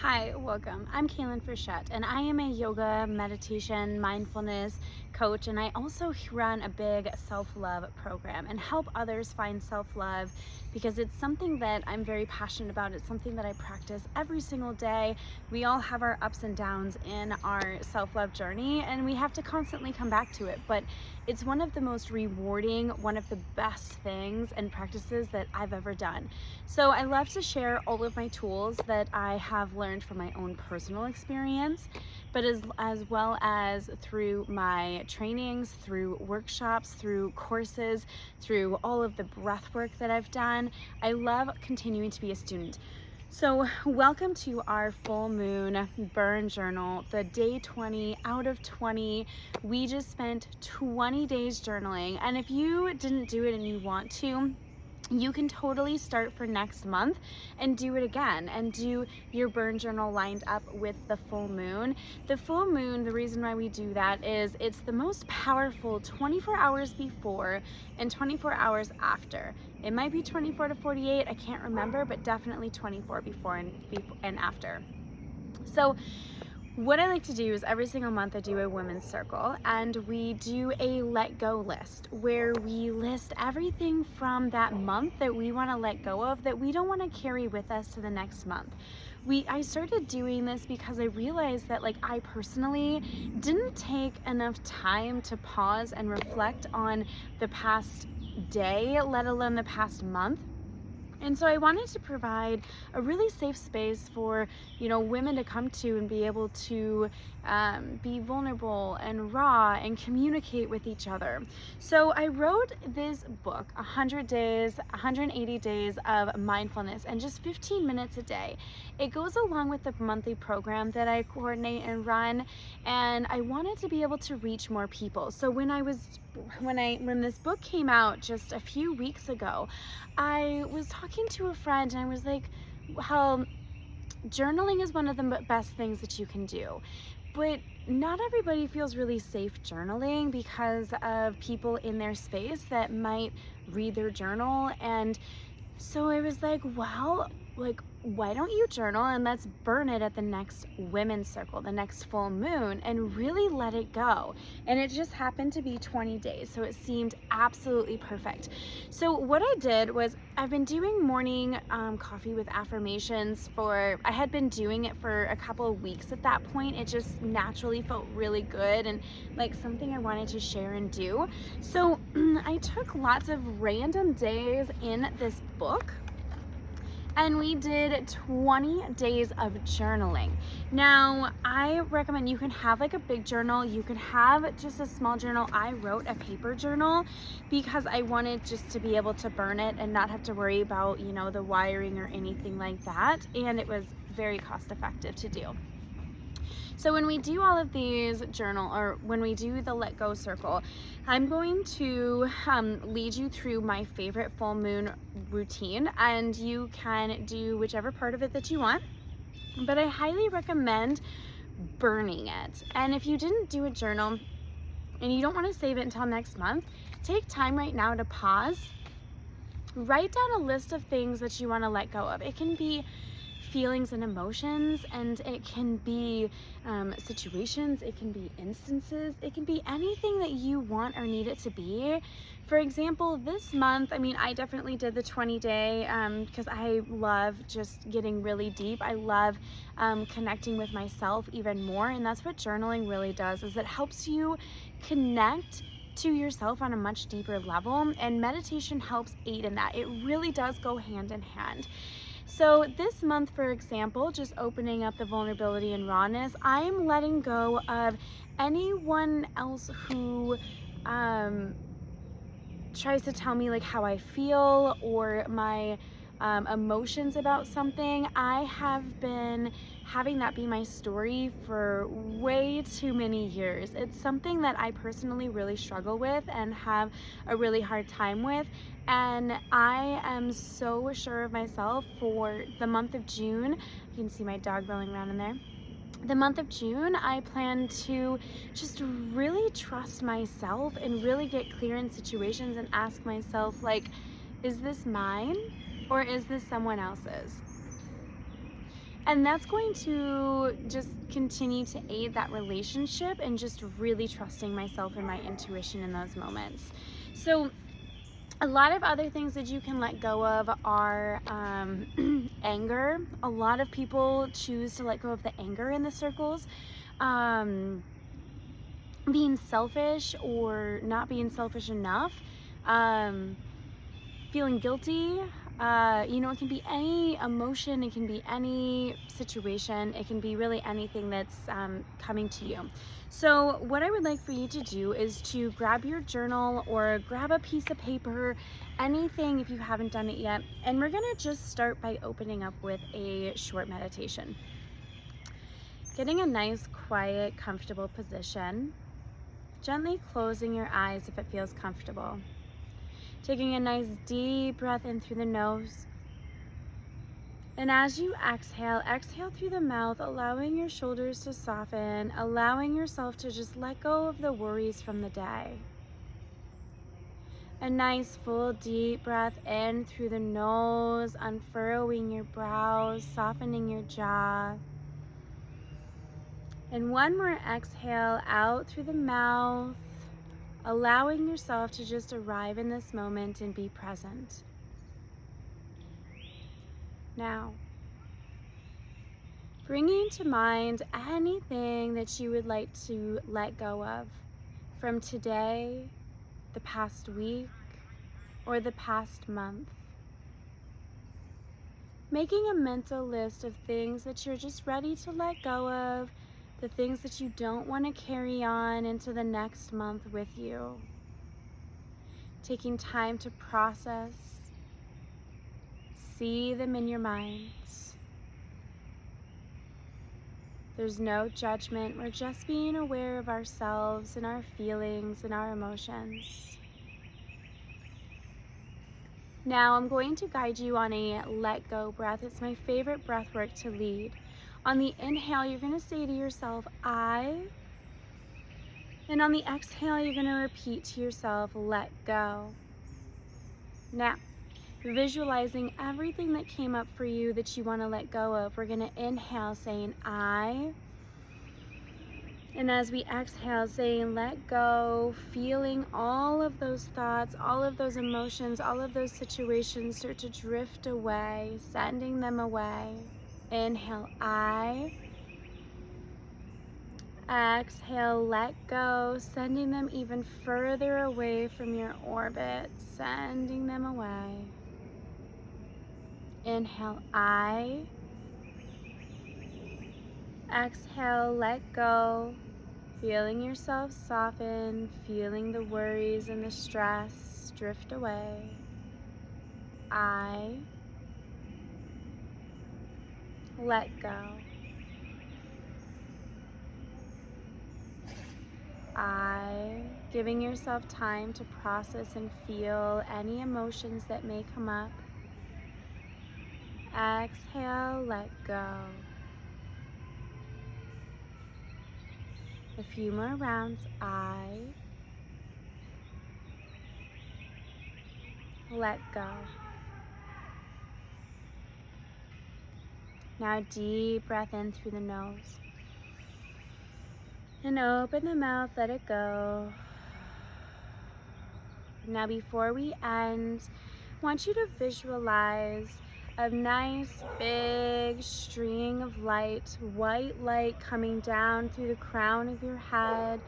Hi, welcome. I'm Kaylin Frechette, and I am a yoga, meditation, mindfulness coach, and I also run a big self-love program and help others find self-love because it's something that I'm very passionate about. It's something that I practice every single day. We all have our ups and downs in our self-love journey, and we have to constantly come back to it, but it's one of the most rewarding, one of the best things and practices that I've ever done. So I love to share all of my tools that I have learned from my own personal experience, but as well as through my trainings, through workshops, through courses, through all of the breath work that I've done. I love continuing to be a student. So welcome to our full moon burn journal, the day 20 out of 20. We just spent 20 days journaling, and if you didn't do it and you want to, you can totally start for next month and do it again and do your burn journal lined up with the full moon. The full moon, the reason why we do that is it's the most powerful 24 hours before and 24 hours after. It might be 24 to 48, I can't remember, but definitely 24 before and after. So what I like to do is every single month I do a women's circle, and we do a let go list where we list everything from that month that we want to let go of, that we don't want to carry with us to the next month. I started doing this because I realized that I personally didn't take enough time to pause and reflect on the past day, let alone the past month. And so I wanted to provide a really safe space for, women to come to and be able to be vulnerable and raw and communicate with each other. So I wrote this book, 100 days, 180 days of mindfulness, and just 15 minutes a day. It goes along with the monthly program that I coordinate and run, and I wanted to be able to reach more people. So when this book came out just a few weeks ago, I was talking to a friend and I was like, how journaling is one of the best things that you can do, but not everybody feels really safe journaling because of people in their space that might read their journal. And so I was like, well, why don't you journal and let's burn it at the next women's circle, the next full moon, and really let it go. And it just happened to be 20 days, so it seemed absolutely perfect. So what I did was I've been doing morning coffee with affirmations I had been doing it for a couple of weeks at that point. It just naturally felt really good and like something I wanted to share and do. So I took lots of random days in this book, and we did 20 days of journaling. Now, I recommend you can have a big journal, you can have just a small journal. I wrote a paper journal because I wanted just to be able to burn it and not have to worry about, the wiring or anything like that. And it was very cost effective to do. So when we do all of these when we do the let go circle, I'm going to lead you through my favorite full moon routine, and you can do whichever part of it that you want, but I highly recommend burning it. And if you didn't do a journal and you don't want to save it until next month, take time right now to pause, write down a list of things that you want to let go of. It can be feelings and emotions, and it can be situations, it can be instances, it can be anything that you want or need it to be. For example, this month, I definitely did the 20-day because I love just getting really deep. I love connecting with myself even more, and that's what journaling really does, is it helps you connect to yourself on a much deeper level, and meditation helps aid in that. It really does go hand in hand. So this month, for example, just opening up the vulnerability and rawness, I'm letting go of anyone else who tries to tell me how I feel or my emotions about something. I have been having that be my story for way too many years. It's something that I personally really struggle with and have a really hard time with. And I am so sure of myself for the month of June. You can see my dog rolling around in there. The month of June, I plan to just really trust myself and really get clear in situations and ask myself, is this mine or is this someone else's? And that's going to just continue to aid that relationship and just really trusting myself and my intuition in those moments. So a lot of other things that you can let go of are anger. A lot of people choose to let go of the anger in the circles. Being selfish or not being selfish enough. Feeling guilty. It can be any emotion, it can be any situation, it can be really anything that's coming to you. So what I would like for you to do is to grab your journal or grab a piece of paper, anything if you haven't done it yet, and we're gonna just start by opening up with a short meditation. Getting a nice, quiet, comfortable position, gently closing your eyes if it feels comfortable. Taking a nice deep breath in through the nose. And as you exhale, exhale through the mouth, allowing your shoulders to soften, allowing yourself to just let go of the worries from the day. A nice full deep breath in through the nose, unfurrowing your brows, softening your jaw. And one more exhale out through the mouth, allowing yourself to just arrive in this moment and be present. Now, bringing to mind anything that you would like to let go of from today, the past week, or the past month. Making a mental list of things that you're just ready to let go of, the things that you don't want to carry on into the next month with you. Taking time to process, see them in your mind. There's no judgment. We're just being aware of ourselves and our feelings and our emotions. Now I'm going to guide you on a let go breath. It's my favorite breath work to lead. On the inhale, you're going to say to yourself, I. And on the exhale, you're going to repeat to yourself, let go. Now, visualizing everything that came up for you that you want to let go of, we're going to inhale saying, I. And as we exhale, saying, let go, feeling all of those thoughts, all of those emotions, all of those situations start to drift away, sending them away. Inhale, I. Exhale, let go, sending them even further away from your orbit, sending them away. Inhale, I. Exhale, let go, feeling yourself soften, feeling the worries and the stress drift away. I. Let go. I, giving yourself time to process and feel any emotions that may come up. Exhale, let go. A few more rounds. I. Let go. Now deep breath in through the nose. And open the mouth, let it go. Now before we end, I want you to visualize a nice big string of light, white light coming down through the crown of your head,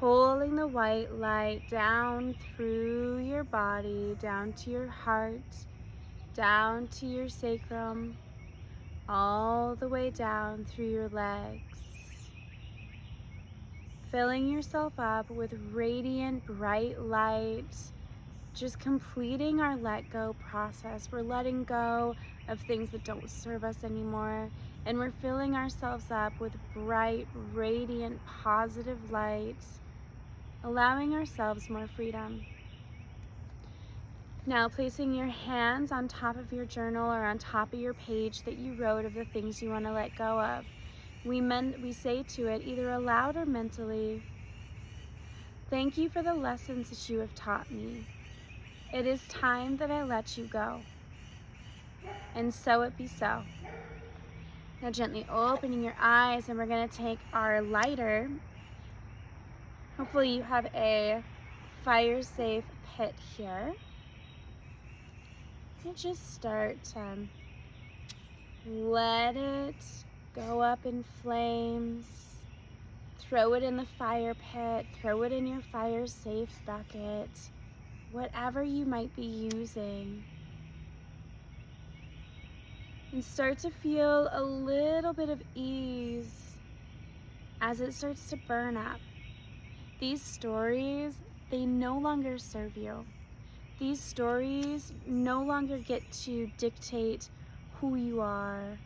pulling the white light down through your body, down to your heart, down to your sacrum, all the way down through your legs. Filling yourself up with radiant, bright light, just completing our let go process. We're letting go of things that don't serve us anymore, and we're filling ourselves up with bright, radiant, positive light, allowing ourselves more freedom. Now placing your hands on top of your journal or on top of your page that you wrote of the things you want to let go of. We say to it, either aloud or mentally, thank you for the lessons that you have taught me. It is time that I let you go. And so it be so. Now gently opening your eyes, and we're going to take our lighter. Hopefully you have a fire-safe pit here. And just start let it go up in flames. Throw it in the fire pit, throw it in your fire-safe bucket, whatever you might be using. And start to feel a little bit of ease as it starts to burn up. These stories, they no longer serve you. These stories no longer get to dictate who you are.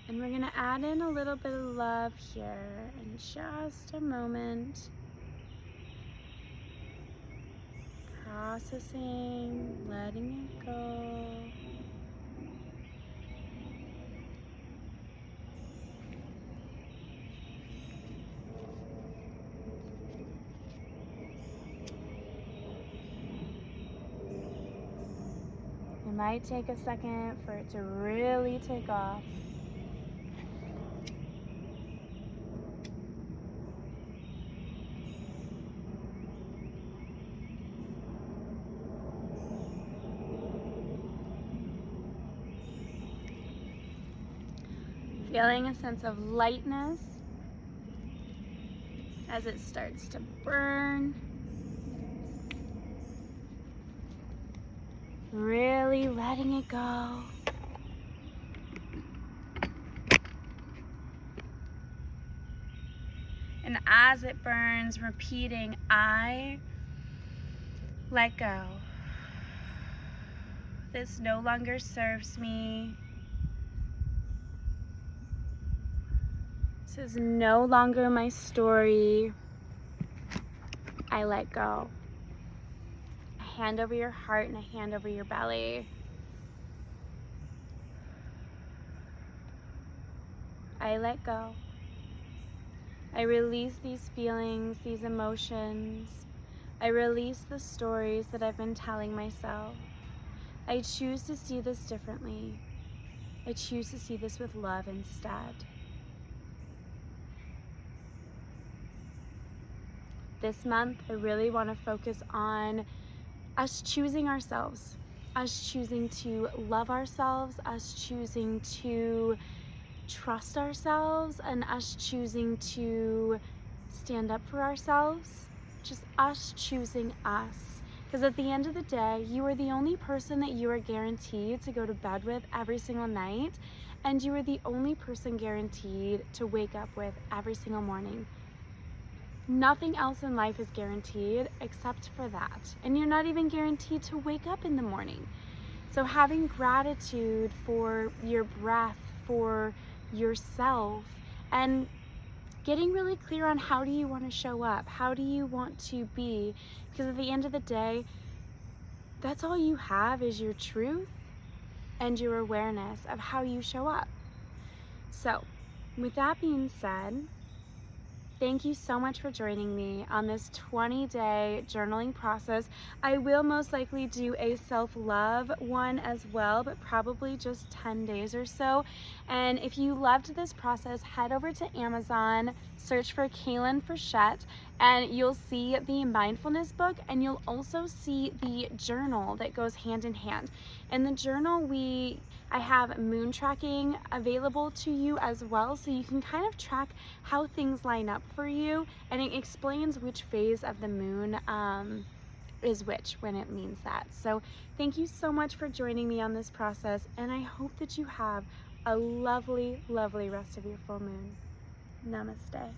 And we're gonna add in a little bit of love here in just a moment. Processing, letting it go. It might take a second for it to really take off. Feeling a sense of lightness as it starts to burn. Really letting it go. And as it burns, repeating, I let go. This no longer serves me. This is no longer my story. I let go. A hand over your heart and a hand over your belly. I let go. I release these feelings, these emotions. I release the stories that I've been telling myself. I choose to see this differently. I choose to see this with love instead. This month, I really want to focus on us choosing ourselves, us choosing to love ourselves, us choosing to trust ourselves, and us choosing to stand up for ourselves. Just us choosing us. Because at the end of the day, you are the only person that you are guaranteed to go to bed with every single night, and you are the only person guaranteed to wake up with every single morning. Nothing else in life is guaranteed except for that. And you're not even guaranteed to wake up in the morning. So having gratitude for your breath, for yourself, and getting really clear on how do you want to show up? How do you want to be? Because at the end of the day, that's all you have is your truth and your awareness of how you show up. So with that being said, thank you so much for joining me on this 20-day journaling process. I will most likely do a self-love one as well, but probably just 10 days or so. And if you loved this process, head over to Amazon, search for Kaylin Frechette, and you'll see the mindfulness book, and you'll also see the journal that goes hand in hand. In the journal, I have moon tracking available to you as well, so you can kind of track how things line up for you, and it explains which phase of the moon is which when it means that. So thank you so much for joining me on this process, and I hope that you have a lovely, lovely rest of your full moon. Namaste.